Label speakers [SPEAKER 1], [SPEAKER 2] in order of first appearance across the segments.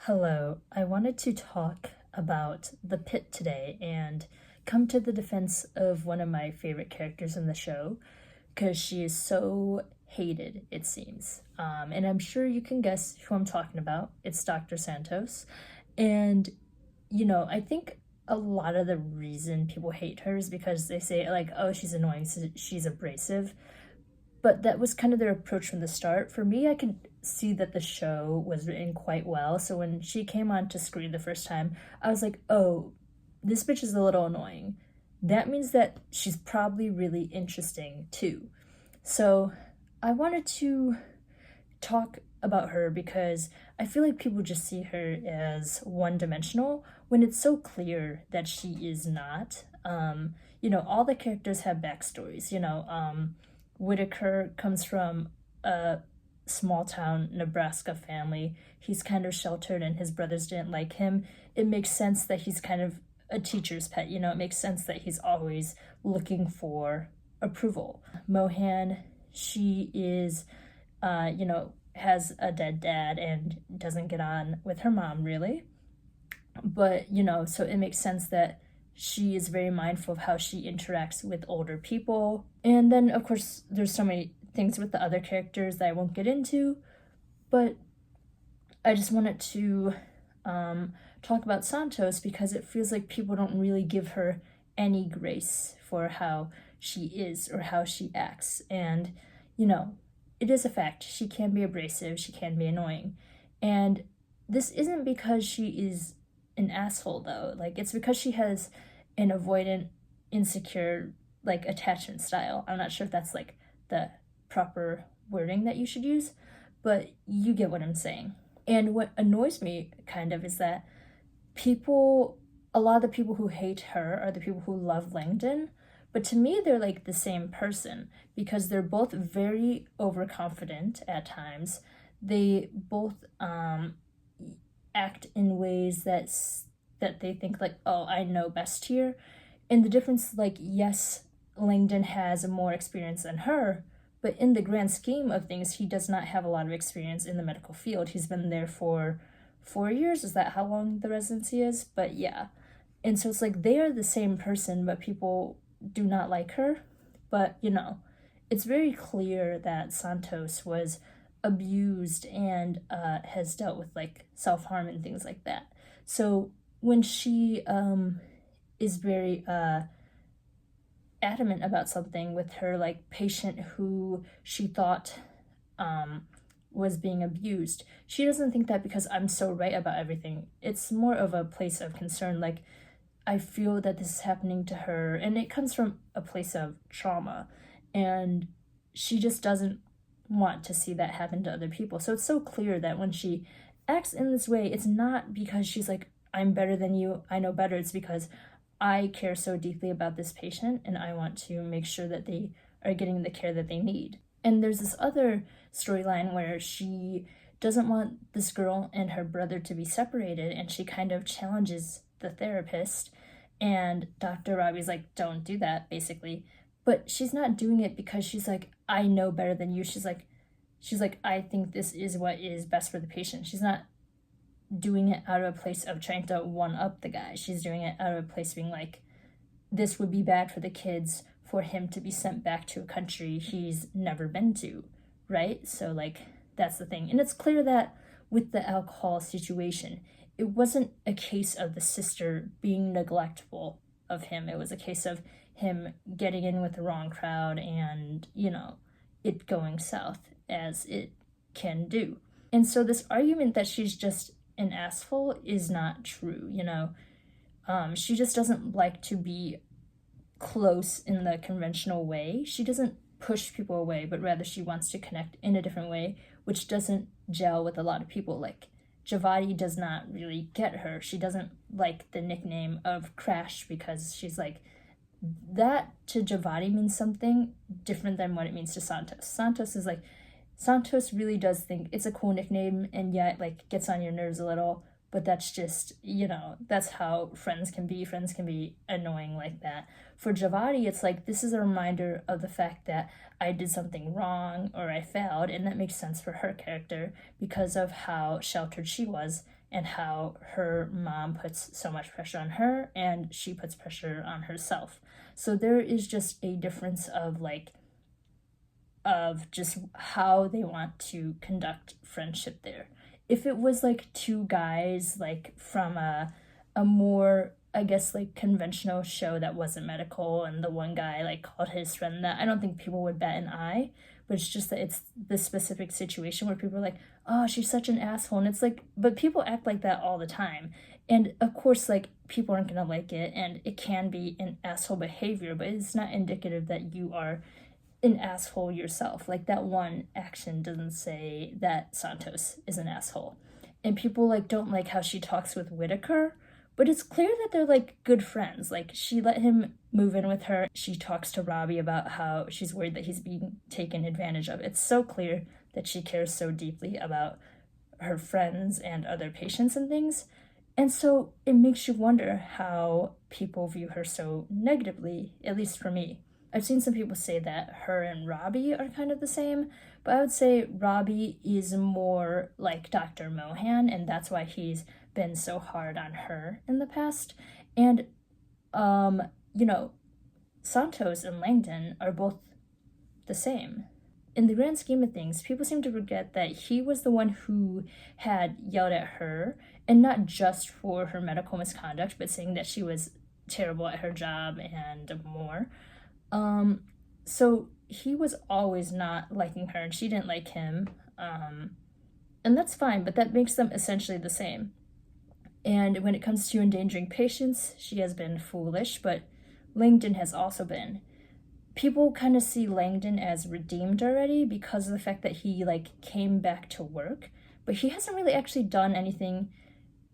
[SPEAKER 1] Hello, I wanted to talk about the pit today and come to the defense of one of my favorite characters in the show because she is so hated, it seems. And I'm sure you can guess who I'm talking about. It's Dr. Santos. And, I think a lot of the reason people hate her is because they say, like, oh, she's annoying, she's abrasive, but that was kind of their approach from the start. For me, I could see that the show was written quite well. So when she came onto screen the first time, I was like, oh, this bitch is a little annoying. That means that she's probably really interesting too. So I wanted to talk about her because I feel like people just see her as one dimensional when it's so clear that she is not. All the characters have backstories. Whitaker comes from a small town Nebraska family. He's kind of sheltered and his brothers didn't like him. It makes sense that he's kind of a teacher's pet. It makes sense that he's always looking for approval. Mohan, she is, has a dead dad and doesn't get on with her mom really. But, so it makes sense that she is very mindful of how she interacts with older people. And then, of course, there's so many things with the other characters that I won't get into, but I just wanted to talk about Santos because it feels like people don't really give her any grace for how she is or how she acts. And, it is a fact. She can be abrasive, she can be annoying. And this isn't because she is an asshole though. Like, it's because she has an avoidant, insecure, like, attachment style. I'm not sure if that's like the proper wording that you should use, but you get what I'm saying. And what annoys me kind of is that a lot of the people who hate her are the people who love Langdon, but to me they're like the same person because they're both very overconfident at times. They both act in ways that they think like, oh, I know best here. And the difference, like, yes, Langdon has more experience than her, but in the grand scheme of things, he does not have a lot of experience in the medical field. He's been there for 4 years. Is that how long the residency is? But yeah. And so it's like they are the same person, but people do not like her. But, it's very clear that Santos was abused and has dealt with like self-harm and things like that. So when she is very adamant about something with her like patient who she thought was being abused, she doesn't think that because I'm so right about everything. It's more of a place of concern, like, I feel that this is happening to her, and it comes from a place of trauma, and she just doesn't want to see that happen to other people. So it's so clear that when she acts in this way, it's not because she's like, I'm better than you, I know better. It's because I care so deeply about this patient and I want to make sure that they are getting the care that they need. And there's this other storyline where she doesn't want this girl and her brother to be separated, and she kind of challenges the therapist, and Dr. Robbie's like, don't do that, basically. But she's not doing it because she's like, I know better than you. She's like, I think this is what is best for the patient. She's not doing it out of a place of trying to one up the guy. She's doing it out of a place being like, this would be bad for the kids for him to be sent back to a country he's never been to, right? So like, that's the thing. And it's clear that with the alcohol situation, it wasn't a case of the sister being neglectful of him. It was a case of him getting in with the wrong crowd and, it going south as it can do. And so this argument that she's just an asshole is not true. She just doesn't like to be close in the conventional way. She doesn't push people away, but rather she wants to connect in a different way, which doesn't gel with a lot of people. Like, Javati does not really get her. She doesn't like the nickname of Crash because she's like, that to Javati means something different than what it means to Santos. Santos really does think it's a cool nickname, and yet like gets on your nerves a little, but that's just, that's how friends can be. Friends can be annoying like that. For Javati, it's like, this is a reminder of the fact that I did something wrong or I failed, and that makes sense for her character because of how sheltered she was and how her mom puts so much pressure on her and she puts pressure on herself. So there is just a difference of just how they want to conduct friendship there. If it was like two guys like from a more, I guess, like conventional show that wasn't medical, and the one guy like called his friend that, I don't think people would bat an eye. But it's just that it's the specific situation where people are like, oh, she's such an asshole. And it's like, but people act like that all the time. And of course, like, people aren't gonna like it, and it can be an asshole behavior, but it's not indicative that you are an asshole yourself. Like, that one action doesn't say that Santos is an asshole. And people like don't like how she talks with Whitaker, but it's clear that they're like good friends. Like, she let him move in with her. She talks to Robbie about how she's worried that he's being taken advantage of. It's so clear that she cares so deeply about her friends and other patients and things. And so it makes you wonder how people view her so negatively, at least for me. I've seen some people say that her and Robbie are kind of the same, but I would say Robbie is more like Dr. Mohan, and that's why he's been so hard on her in the past. And, you know, Santos and Langdon are both the same. In the grand scheme of things, people seem to forget that he was the one who had yelled at her, and not just for her medical misconduct, but saying that she was terrible at her job and more. So he was always not liking her, and she didn't like him. And that's fine, but that makes them essentially the same. And when it comes to endangering patients, she has been foolish, but Langdon has also been. People kind of see Langdon as redeemed already because of the fact that he like came back to work, but he hasn't really actually done anything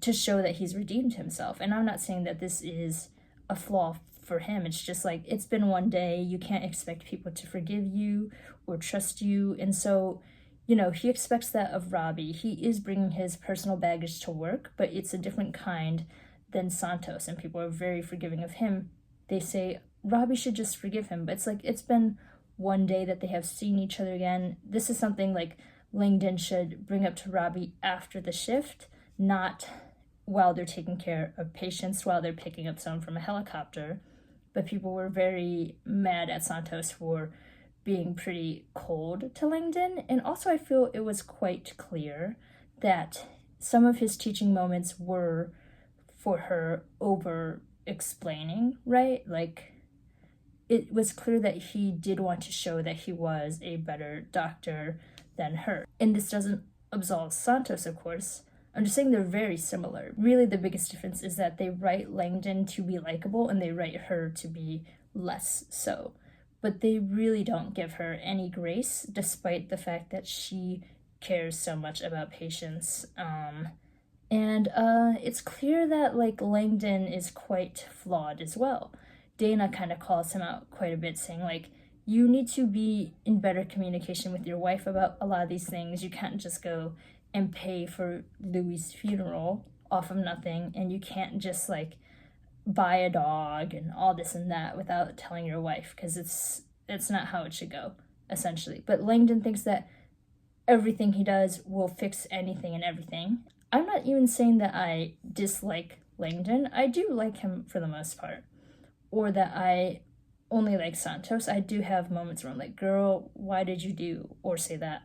[SPEAKER 1] to show that he's redeemed himself. And I'm not saying that this is a flaw for him. It's just like, it's been one day. You can't expect people to forgive you or trust you. And so, you know, he expects that of Robbie. He is bringing his personal baggage to work, but it's a different kind than Santos, and people are very forgiving of him. They say Robbie should just forgive him, but it's like, it's been one day that they have seen each other again. This is something like Langdon should bring up to Robbie after the shift, not while they're taking care of patients, while they're picking up someone from a helicopter. But people were very mad at Santos for being pretty cold to Langdon. And also, I feel it was quite clear that some of his teaching moments were for her over explaining, right? Like, it was clear that he did want to show that he was a better doctor than her. And this doesn't absolve Santos, of course. I'm just saying they're very similar. Really, the biggest difference is that they write Langdon to be likable and they write her to be less so. But they really don't give her any grace, despite the fact that she cares so much about patients. And it's clear that like Langdon is quite flawed as well. Dana kind of calls him out quite a bit, saying like, you need to be in better communication with your wife about a lot of these things. You can't just go and pay for Louis' funeral off of nothing, and you can't just like buy a dog and all this and that without telling your wife, because it's not how it should go, essentially. But Langdon thinks that everything he does will fix anything and everything. I'm not even saying that I dislike Langdon. I do like him for the most part, or that I only like Santos. I do have moments where I'm like, girl, why did you do or say that?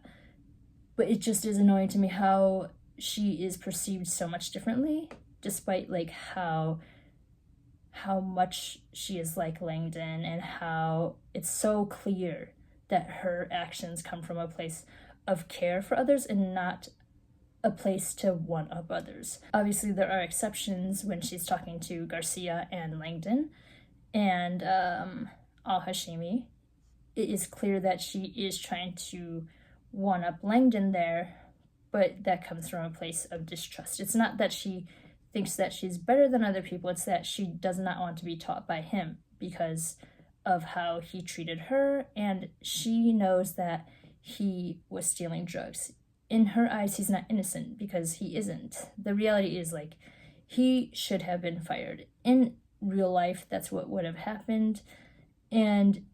[SPEAKER 1] But it just is annoying to me how she is perceived so much differently, despite like how much she is like Langdon, and how it's so clear that her actions come from a place of care for others and not a place to one up others. Obviously, there are exceptions when she's talking to Garcia and Langdon and Al-Hashimi. It is clear that she is trying to one up Langdon there, but that comes from a place of distrust. It's not that she thinks that she's better than other people, it's that she does not want to be taught by him because of how he treated her, and she knows that he was stealing drugs. In her eyes, he's not innocent because he isn't. The reality is, like, he should have been fired. In real life, that's what would have happened, and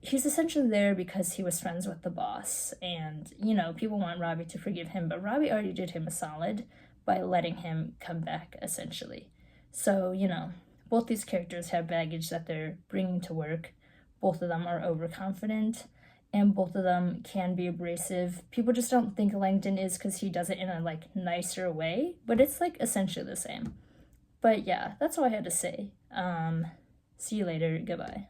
[SPEAKER 1] he's essentially there because he was friends with the boss, and, you know, people want Robbie to forgive him, but Robbie already did him a solid by letting him come back, essentially. So, you know, both these characters have baggage that they're bringing to work. Both of them are overconfident, and both of them can be abrasive. People just don't think Langdon is because he does it in a like nicer way, but it's like essentially the same. But yeah, that's all I had to say. See you later. Goodbye.